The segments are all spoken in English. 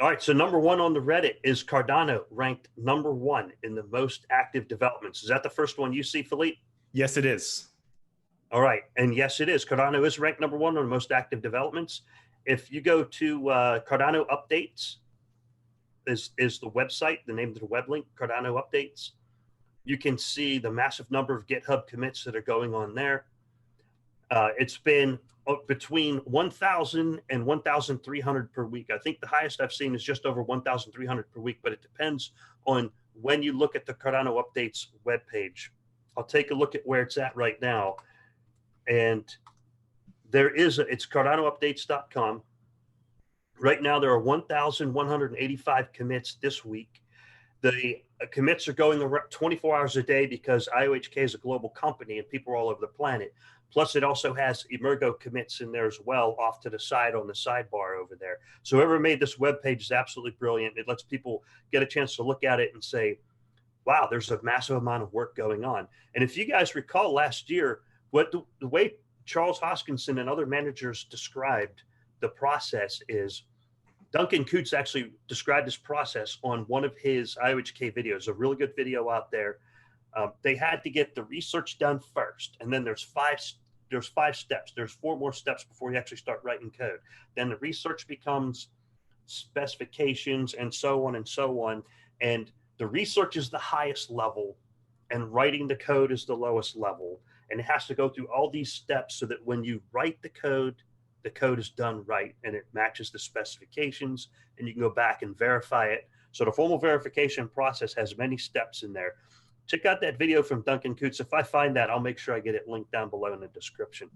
All right, so number one on the Reddit is Cardano, ranked number one in the most active developments. Is that the first one you see, Philippe? Yes, it is. All right, and yes, it is. Cardano is ranked number one on the most active developments. If you go to Cardano Updates, is the website, the name of the web link, Cardano Updates. You can see the massive number of GitHub commits that are going on there. It's been between 1,000 and 1,300 per week. I think the highest I've seen is just over 1,300 per week, but it depends on when you look at the Cardano Updates webpage. I'll take a look at where it's at right now. And there is, it's cardanoupdates.com. Right now, there are 1,185 commits this week. The commits are going around 24 hours a day because IOHK is a global company and people are all over the planet. Plus, it also has Emergo commits in there as well, off to the side on the sidebar over there. So whoever made this web page is absolutely brilliant. It lets people get a chance to look at it and say, wow, there's a massive amount of work going on. And if you guys recall last year, what the way Charles Hoskinson and other managers described the process is, Duncan Coutts actually described this process on one of his IOHK videos, a really good video out there. They had to get the research done first, and then there's five steps. There's 4 more steps before you actually start writing code. Then the research becomes specifications and so on and so on. And the research is the highest level, and writing the code is the lowest level. And it has to go through all these steps so that when you write the code is done right and it matches the specifications, and you can go back and verify it. So the formal verification process has many steps in there. Check out that video from Duncan Coutts. If I find that, I'll make sure I get it linked down below in the description.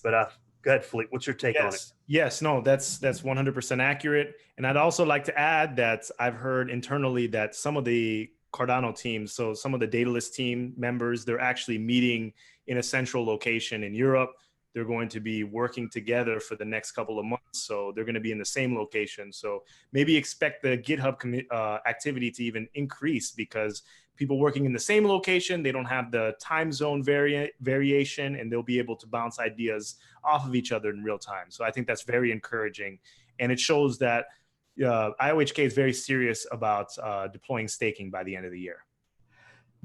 But go ahead, Philippe. What's your take on it? Yes, no, that's 100% accurate. And I'd also like to add that I've heard internally that some of the Cardano teams, so some of the Daedalus team members, they're actually meeting in a central location in Europe. They're going to be working together for the next couple of months. So they're going to be in the same location. So maybe expect the GitHub activity to even increase, because people working in the same location, they don't have the time zone variation, and they'll be able to bounce ideas off of each other in real time. So I think that's very encouraging. And it shows that IOHK is very serious about deploying staking by the end of the year.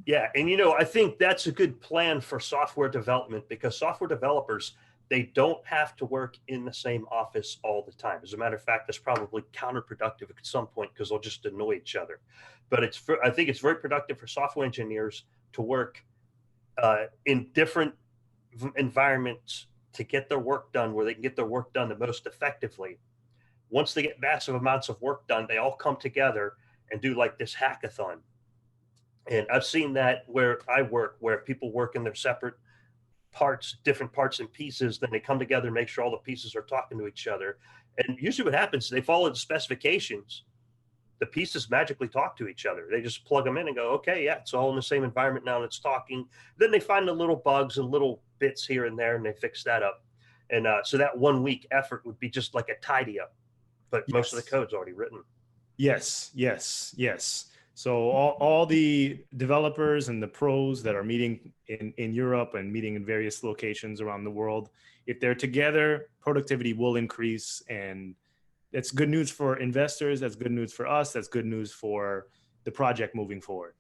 Yeah, and I think that's a good plan for software development, because software developers, they don't have to work in the same office all the time. As a matter of fact, that's probably counterproductive at some point, because they'll just annoy each other. But I think it's very productive for software engineers to work in different environments to get their work done, where they can get their work done the most effectively. Once they get massive amounts of work done, they all come together and do like this hackathon. And I've seen that where I work, where people work in their separate parts, different parts and pieces, then they come together and make sure all the pieces are talking to each other. And usually what happens, they follow the specifications, the pieces magically talk to each other. They just plug them in and go, okay, yeah, it's all in the same environment now and it's talking. Then they find the little bugs and little bits here and there, and they fix that up. And so that 1 week effort would be just like a tidy up, but yes, most of the code's already written. Yes, yes, yes. So all the developers and the pros that are meeting in Europe and meeting in various locations around the world, if they're together, productivity will increase. And that's good news for investors. That's good news for us. That's good news for the project moving forward.